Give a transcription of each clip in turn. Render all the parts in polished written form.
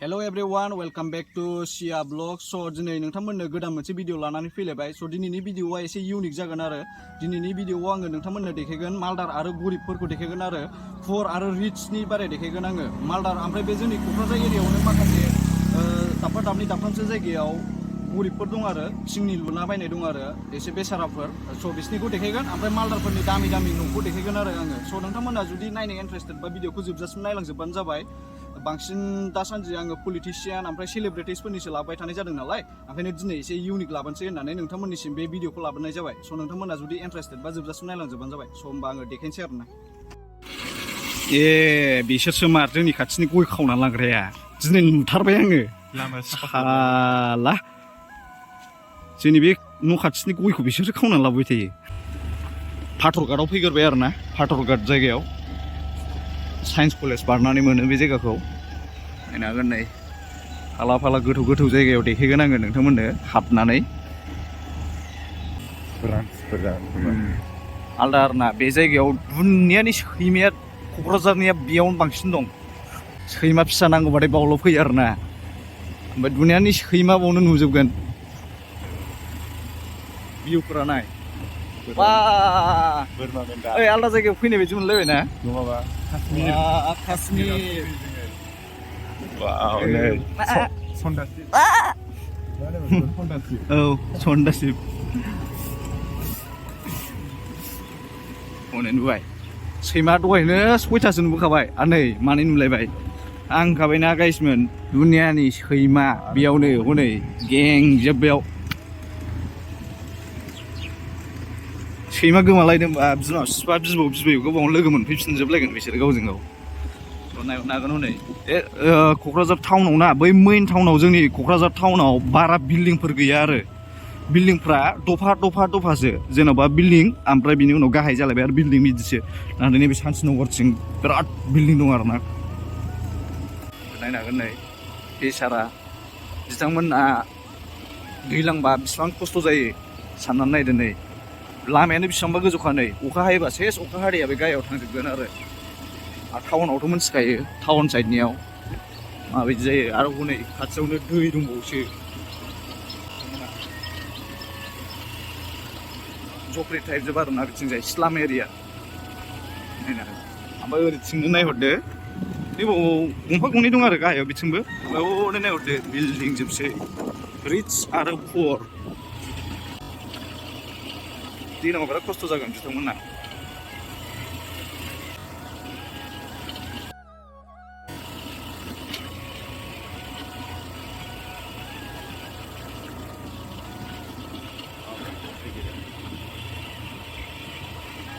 Hello everyone, welcome back to Sia Vlog. So दिनै नोंथांमोननो गोदान मोनसे भिडिअ लानानै फैलायबाय. So दिनैनि भिडिअआ एसे इउनिक जागोन आरो दिनैनि भिडिअआव आङो नोंथांमोननो देखायगोन मालदार आरो गरिबफोरखौ देखायगोन आरो पुर आरो रिचनि बारै देखायगोन आङो. मालदार ओमफ्राय बे जोंनि क'क्राझार एरियायावनो माखासे दाबनै जायगायाव गरिबफोर दं आरो थिंनि लुना बायनाय दं आरो एसे बेसाराफोर. So बिसनिखौ देखायगोन ओमफ्राय मालदारफोरनि दामि न'खौ देखायगोन आरो आङो. So नोंथांमोना जुदि नायनो इन्टारेस्टेड बा भिडिअखौ जोबजासिम नायलांजोबबानो जाबाय. बांसिन दासान्दि आङो पलिटिशियान ओमफ्राय सेलिब्रिटिसफोरनिसो लाबोबाय थानाय जादों नालाय ओंखायनो दिनै एसे इउनिक लाबोनोसै होननानै नोंथांमोननिसिम बे भिडिअखौ लाबोनाय जाबाय. स' नोंथांमोना जुदि इन्टारेस्टेड बा जोबजासिम नायलांजोबबानो जाबाय. स' होमबा आङो देखायनोसै आरोना. बिसोरसो मार जोंनि खाथिनि गय खावना लांग्राया दिनै नुथारबाय आङो. हाला जोंनि बे न' खाथिनि गयखौ बिसोरसो खावनानै लाबोबाय थायो. फाथरघाटआव फैग्रोबाय आरोना फाथरघाट जायगायाव साइन्स कलेज बारनानै मोनो बे जायगाखौ नायनो हागोन. नै फाला गोथौ जायगायाव देखायगोन आङो नोंथांमोननो हाबनानै. आलदा आरोना बे जायगायाव दुनियानि सैमाया क'क्राझारनिया बेयावनो बांसिन दं. सैमा फिसा नांगौबाथाय बावल' फैयो आरोना ओमफ्राय दुनियानि सैमा बावनो नुजोबगोन. भिउफोरा नाय बा आलदा जायगायाव फैनाय बायदि मोनलायबाय ना काश्मीर सन्दासिब हनै नुबाय सैमा दहायनो 6थासो नुबोखाबाय आरो नै मानै नुलायबाय. आं होनखाबायना गाइसमोन दुनियानि सैमा बेयावनो हनै गेंजोब बेयाव. सैमा गोमालायदोंबा बिमा बिफा बिबौ बिबैखौ बावनो लोगो मोनफैफिनजोबलायगोन बिसोर गावजों गाव. नायनो हागोन हनै क'क्राझार टाउनाव ना बै मेइन टाउनाव जोंनि क'क्राझार टाउनाव बारा बिल्डिंफोर गैया आरो बिल्डिंफ्रा दफासो जेन'बा बिल्डिं ओमफ्राय बिनि उनाव गाहाय जालायबाय आरो बिल्डिं बिदिसो. नाथाय नैबे सान्तिनगरथिं बिराद बिल्डिं दं आरोना. नायनो हागोन नै बेसारा बिथांमोना दैज्लांबा बिसिबां खस्थ' जायो साननानै नायदो. नै लामायानो बिसिबांबा गोजौखा. नै अखा हायोबा सेस अखा हादैया बे गाहायाव थांजोबगोन आरो टाउनावथ' मिथिखायो टाउन साइडनियाव माबायदि जायो. आरो हनै खाथियावनो दै दंबावोसो. जफ्रि टाइप जोब आरोना बिथिंजाय स्लाम एरिया. नायनो हागोन ओमफ्राय ओरैथिंनो नायहरदो नैबाव गंफा गंनै दं आरो गाहायाव बिथिंबो. ओमफ्राय नायहरदो बिल्डिं जोबसै रिच आरो पुर. दैज्लाङाव बिराद खस्थ' जागोन बिथांमोना.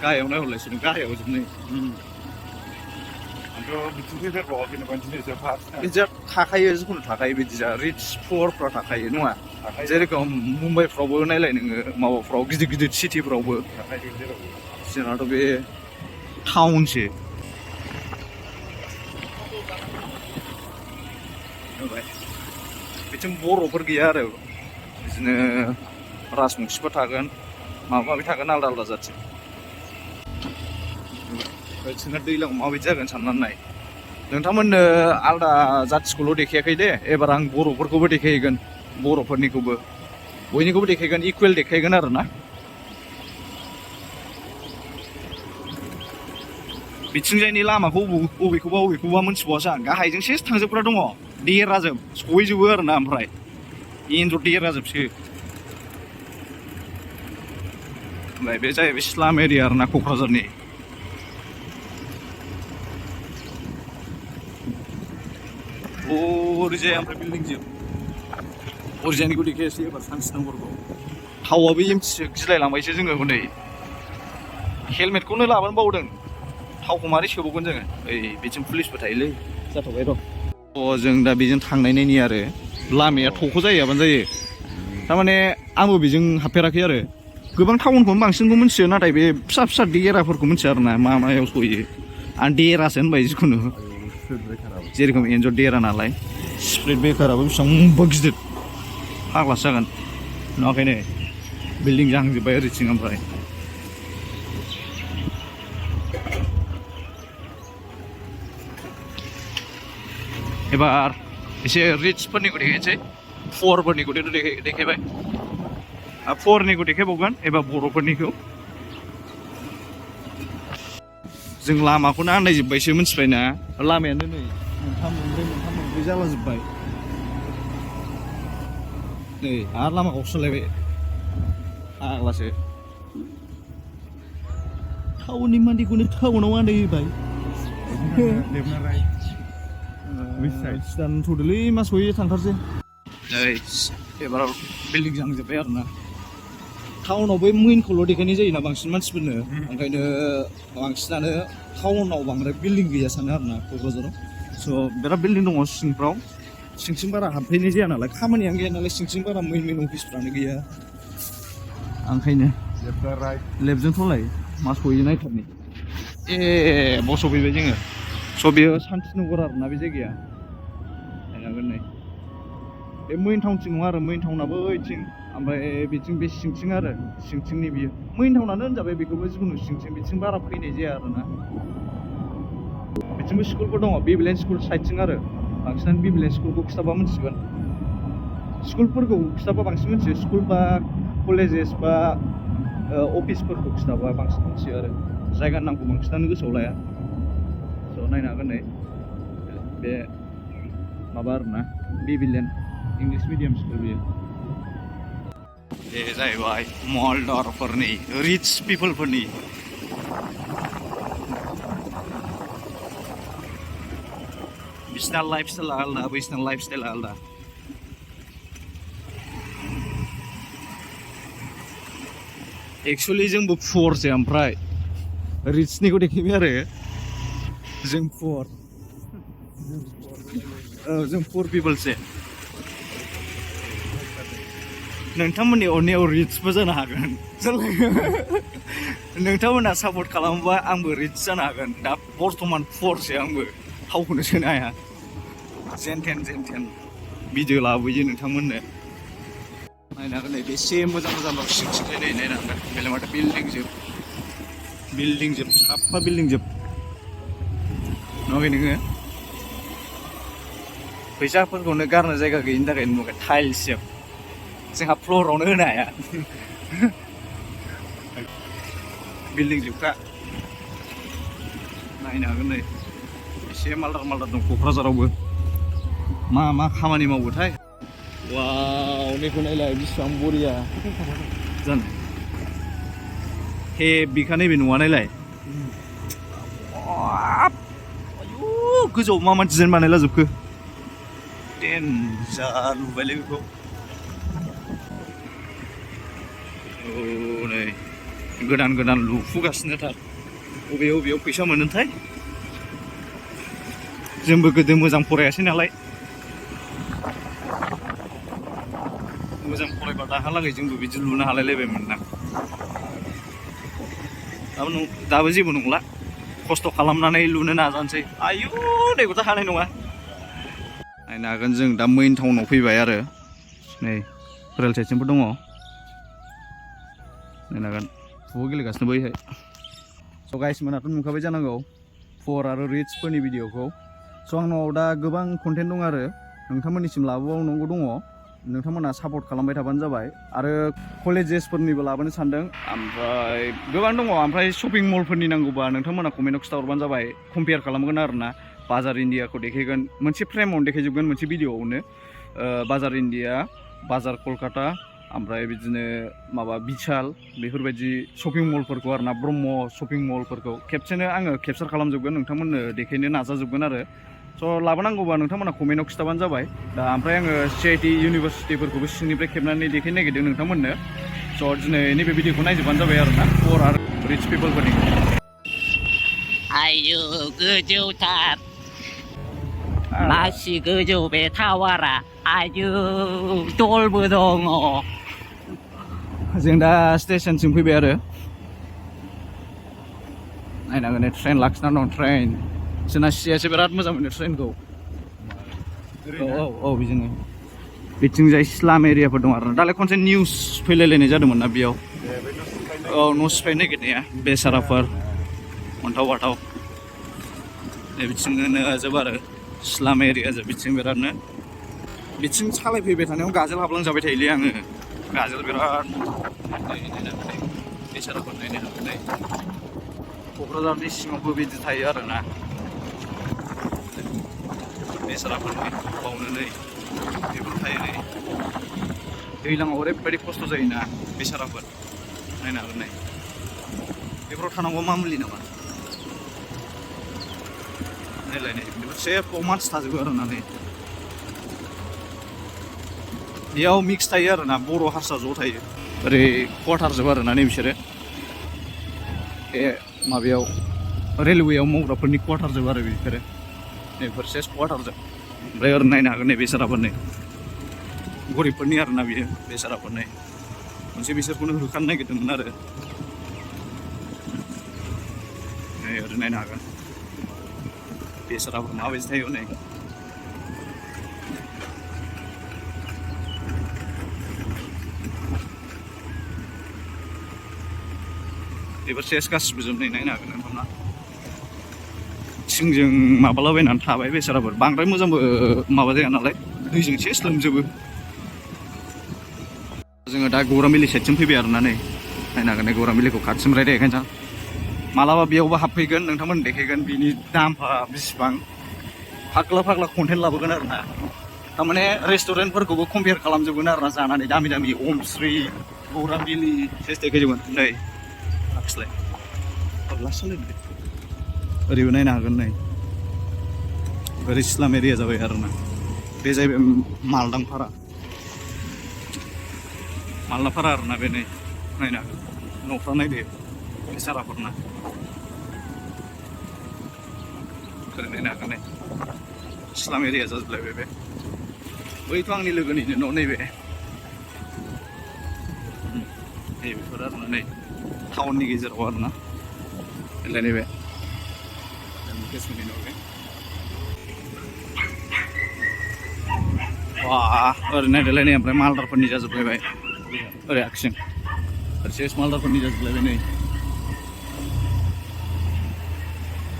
गाहायाव नायहरलायसै गाहायाव जोबनै बिदिया थाखायो जिखुनु थाखायो बिदिया रिच पुरफ्रा थाखायो नङा. जेरेखम मुम्बाइफ्रावबो नायलाय नोङो माबाफ्राव गिदिर सिटिफ्रावबो जोंनाथ' बे टाउनसो. बिथिं बर'फोर गैया आरो बिदिनो राजबंसिफोर थागोन माबा माबि थागोन आलदा जाथि. बिसोरना दैज्लाङाव माबायदि जागोन साननानै नाय. नोंथांमोननो आलदा जाथिखौल' देखायाखै दे एबार आं बर'फोरखौबो देखायगोन. बर'फोरनिखौबो बयनिखौबो देखायगोन इकुवेल देखायगोन आरो ना. बिथिंजायनि लामाखौ बबेखौबा मोनथिबावासो आं. गाहायजों सेस थांजोबग्रा दङ देराजोब सहैजोबो आरो ना. ओमफ्राय एन्जर देराजोबसो. ओमफ्राय बे जाहैबाय स्लाम एरिया आरो ना क'क्राझारनि. ओरैजाय ओमफ्राय बिल्डिं जोब ओरैजायनिखौ देखायासै एबार सान्तिनगरखौ. थावआबो एमथिसो गिलायलांबायसो जोङो हनै हेलमेटखौनो लाबोनो बावदों. थावखौ मारै सोबावगोन जोङो. बिथिं पुलिसबो थायोलै. जाथ'बाय र'. जों दा बेजों थांनायनि आरो लामाया थख' जाहैयाबानो जायो. थारमाने आंबो बेजों हाबफेराखै आरो गोबां टाउनखौनो बांसिनखौ मिथियो नाथाय बे फिसा देराफोरखौ मिथिया आरो ना मायाव सहैयो. आं देरासो होनबाय जिखुनु जेरेखम एन्जर देरा नालाय. स्पिड ब्रेकाराबो बेसेबांबा गिदिर फाग्लासो जागोन नुवाखै नै बिल्डिं जाहांजोब्बाय ओरैथिं. ओमफ्राय एबार एसे रिचफोरनिखौ देखायनोसै पुवरफोरनिखौ देखायबाय पुवरनिखौ देखायबावगोन एबा बर'फोरनिखौ जों लामाखौनो आन्दायजोब्बायसो मिथिबायना लामायानो नै मोनथाम मोनब्रै जालाजोब्बाय नै आरो लामा गावस्रालायबाय आग्लासो टाउननि मानसिखौनो टाउनाव आन्दायहोबाय सिदान थ'दोलै मा सहैयो थांथारसै नै एबार बिल्डिं जांजोब्बाय आरोना टाउनाव बै मेइनखौल' देखायनाय जायोना बांसिन मानसिफोरनो ओंखायनो बांसिनानो टाउनाव बांद्राय बिल्डिं गैया सानो आरोना क'क्राझाराव स' बिराद बिल्डिं दङ सिंफ्राव सिंसिं बारा हाबफैनाय जाया नालाय खामानियानो गैया नालाय सिंसिं बारा मेइन अफिसफ्रानो गैया ओंखायनो लेफ्टजोंथ'लाय मा सहैयो नायथारनि बाव सफैबाय जोङो स' बेयो सान्तिनगर आरोना बे जायगाया नायनांगोन नै बे मेइन टाउनथिं नङा आरो मेइन टाउनाबो ओइथिं ओमफ्राय बिथिं बे सिंथिं आरो सिंथिंनि बियो मेइन टाउनानो होनजाबाय बेखौबो जिखुनु सिंथिं बिथिं बारा फैनाय जाया आरोना बिथिंबो स्कुलफोर दङ बिबिलेन स्कुल साइडथिं आरो बांसिनानो बिबिलेन स्कुलखौ खिथाबा मिथिगोन स्कुलफोरखौ खिथाबा बांसिन मिथियो स्कुल बा कलेजेस बा अफिसफोरखौ खिथाबा बांसिन मिथियो आरो जायगानि नामखौ बांसिनानो गोसोआव लाया स' नायनो हागोन नै बे माबा आरोना बिबिलेन इंलिश मिडियाम स्कुल बियो बे जाहैबाय मल्डरफोरनि रिच पिपोलफोरनि बिसिना लाइफ स्टाइला आलादा बैसिना लाइफ स्टाइला आलादा एक्सुवेलि जोंबो पुवरसो ओमफ्राय रिचनिखौ देखायबाय आरो जों पुवर जों पुवर पिपोलसो नोंथांमोननि अननायाव रिचबो जानो हागोन नोंथांमोना सापर्ट खालामोबा आंबो रिच जानो हागोन दा बर्थमान पुवरसो आंबो थावखौनो सोनो हाया जेनथेन भिडिअ लाबोयो नोंथांमोननो नायनो हागोन नै बेसे मोजां दं सिंथिंजाय नै नायनो हागोन बेलाय माथो बिल्डिं जोब साफा बिल्डिं जोब नुवाखै नोङो फैसाफोरखौनो गारनो जायगा गैयिनि थाखायनो नुवाखै टाइल्स जोब जोंहा फ्ल'रावनो होनो हाया बिल्डिं जोबखा नायनो हागोन नै एसे मालदार दं क'क्राझारावबो मा खामानि मावोथाय वाव बेखौ नायलाय बेसेबां बरिया जानो हे बिखा नैबे न'आ नायलाय आयु गोजौआव मा डिजाइन बानायला जोबखो देनजार नुबायलै बेखौ नै गोदान लुफुगासिनो थार बबेयाव फैसा मोनोथाय जोंबो गोदो मोजां फरायासै नालाय मोजां फरायबा दाहालागै जोंबो बिदि लुनो हालायलायबायमोन ना दाबो जेबो नंला खस्थ' खालामनानै लुनो नाजानोसै आयु दैखौथ' हानाय नङा नायनो हागोन जों दा मेइन टाउनाव फैबाय आरो नै रेल स्टेशनफोर दङ नायनो हागोन फुटबल गेलेगासिनो बैहाय स' गाइसमोनाथ' नुखाबाय जानांगौ पुवर आरो रिचफोरनि भिडिअखौ स' आंनाव दा गोबां कन्टेन्ट दं आरो नोंथांमोननिसिम लाबोबावनांगौ दङ नोंथांमोना सापर्ट खालामबाय थाबानो जाबाय आरो कलेजेसफोरनिबो लाबोनो सानदों ओमफ्राय गोबां दङ ओमफ्राय शपिं मलफोरनि नांगौबा नोंथांमोना कमेन्टआव खिथाहरबानो जाबाय कम्पेयार खालामगोन आरोना बाजार इन्डियाखौ देखायगोन मोनसे फ्रेमावनो देखायजोबगोन मोनसे भिडिअआवनो बाजार इन्डिया बाजार कलकाता ओमफ्राय बिदिनो माबा बिशाल बेफोरबायदि शपिं मलफोरखौ आरोना ब्रह्म शपिं मलफोरखौ खेबसेनो आङो केपचार खालामजोबगोन नोंथांमोननो देखायनो नाजाजोबगोन आरो स' लाबोनांगौबा नोंथांमोना कमेन्टआव खिथाबानो जाबाय दा ओमफ्राय आङो CIT इउनिभारसिटिफोरखौबो सिंनिफ्राय खेबनानै देखायनो नागिरदों नोंथांमोननो स' दिनै नैबे भिडिअखौ नायजोबबानो जाबाय आरोना पुवर आरो रिच पिपोलफोरनि आयु गोजौथार मासि गोजौ बे टावारा आयु दलबो दङ जों दा स्टेशनसिम फैबाय आरो नायनांगोन ट्रेन लाखिना दं ट्रेन जोंना सियासो बिराद मोजां मोनो ट्रेनखौ औ बिदिनो बिथिंजाय स्लाम एरियाफोर दं आरो दालाय खनसे निउस फैलायलायनाय जादोंमोन ना बेयाव औ न' सिफायनो नागिरनाया बेसाराफोर अन्थाव बाथाव बिथिंनो जोब आरो स्लाम एरिया जोब बिथिं बिरादनो बिथिं सालायफैबाय थानायाव गाजोल हाबलांजाबाय थायोलै आङो गाजोल बिराद बेसाराफोर नायनो हागोन नै क'क्राझारनि सिङावबो बिदि थायो आरोना बेसाराफोरनि बावनो नै बेफोर थायो नै दैज्लाङाव ओरैबायदि खस्थ' जायोना बेसाराफोर नायनो हागोन नै बेफोराव थानांगौ मा मुलि नामा नायलायनाय बेफोर सेफाव मानसि थाजोबो आरोना नै बेयाव मिक्स थायो आरोना बर' हारसा ज' थायो ओरै क्वार्टारजोब आरोना नै बिसोरो बे माबायाव रेलवेयाव मावग्राफोरनि क्वार्टारजोब आरो बिसोरो नैफोर सेस क्वार्टारजोब ओमफ्राय ओरै नायनो हागोन नै बेसाराफोर नै गरिबफोरनि आरोना बियो बेसाराफोर नै मोनसे बिसोरखौनो होखानो नागिरदोंमोन आरो नै ओरै नायनो हागोन बेसाराफोर माबायदि थायो नै बेफोर सेस गासिबो जोबनाय नायनो हागोन नोंथांना थिंजों माबालाबायनानै थाबाय बेसाराफोर बांद्राय मोजांबो माबा जाया नालाय दैजों सेस लोमजोबो जोङो दा गौरामिलि साइडसिम फैबाय आरोना नै नायनो हागोन गौरामिलिखौ खाथिसिम रायलाय देखायनोसै मालाबा बेयावबो हाबफैगोन नोंथांमोन देखायगोन बिनि दामफा बेसेबां फाग्ला फाग्ला कन्टेन्ट लाबोगोन आरोना थारमाने रेस्टुरेन्टफोरखौबो कम्पेयार खालामजोबगोन आरोना जानानै दामि दामि अमश्री गौरामिलि सेस देखायजोबगोन नै आखिलाय लास्ट सालायदो ओरैबो नायनो हागोन नै ओरै इस्लाम एरिया जाबाय आरोना बे जाहैबाय मालदांपारा आरोना बे नै नायनो हागोन न'फ्रा नायदो बेसाराफोरना ओरै नायनो हागोन नै इस्लाम एरिया जाजोबलायबाय बे बैथ' आंनि लोगोनिनो न' नैबे बेफोर आरोना नै टाउननि गेजेराव आरोना नैबे ओरै नायदेलायनाय ओमफ्राय मालदारफोरनि जाजोबलायबाय ओरै आखिजों ओरै सेस मालदारफोरनि जाजोबलायबाय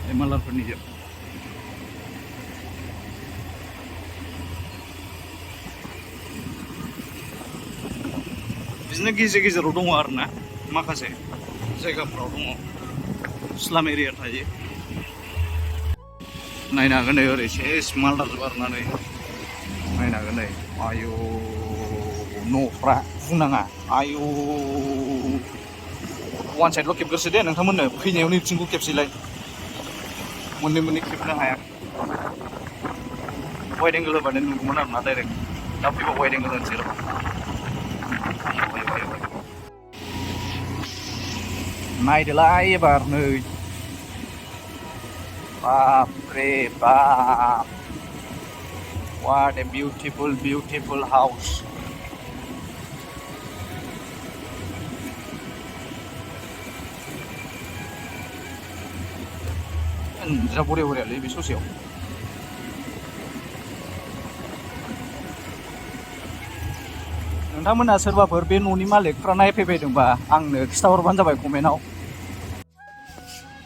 नै मालदारफोरनि जोब बिदिनो गेजेर गेजेराव दङ आरोना माखासे जायगाफोराव दङ इस्लाम एरिया थायो नायनो हागोन नै ओरै सेस मालदारजोब आरोना नै नायनो हागोन नै आयु न'फ्रा बुंनाङा आयु वान साइडल' खेबग्रोसो दे नोंथांमोननो फैनायाव नैथिंखौ खेबसैलाय मोननै खेबनो हाया वाइड एंगोल होबानो नुगौमोन आरोना डाइरेक्ट दा फैबा वाइड एंगोल होनोसै र' नायदोलाय एबार नै बापरे बाप what a beautiful house जा बरियालै बे ससेयाव नोंथांमोना सोरबाफोर बे न'नि मालिकफ्रा नायफैबायदोंबा आंनो खिथाहरबानो जाबाय कमेन्टआव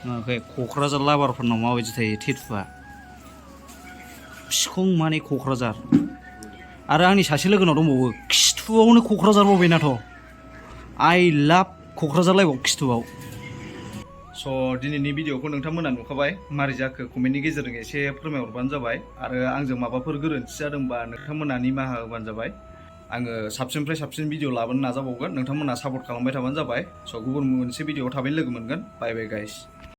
क'क्राझार लाभारफोरनाव माबायदि थायो टेटुआ सिखं माने क'क्राझार आरो आंनि सासे लोगोनाव दंबावो खिथुआवनो क'क्राझारबाव बेनाथ' आइ लाभ क'क्राझार लाइबाव खिथुआव स' दिनैनि भिडिअखौ नोंथांमोना नुखाबाय मारै जाखो कमेन्टनि गेजेरजों एसे फोरमायहरबानो जाबाय आरो आंजों माबाफोर गोरोन्थि जादोंबा नोंथांमोना निमाहा होबानो जाबाय आङो साबसिननिफ्राय साबसिन भिडिअ लाबोनो नाजाबावगोन नोंथांमोना सापर्ट खालामबाय थाबानो जाबाय स' गुबुन मोनसे भिडिअआव थाबैनो लोगो मोनगोन बाय बाय गाइस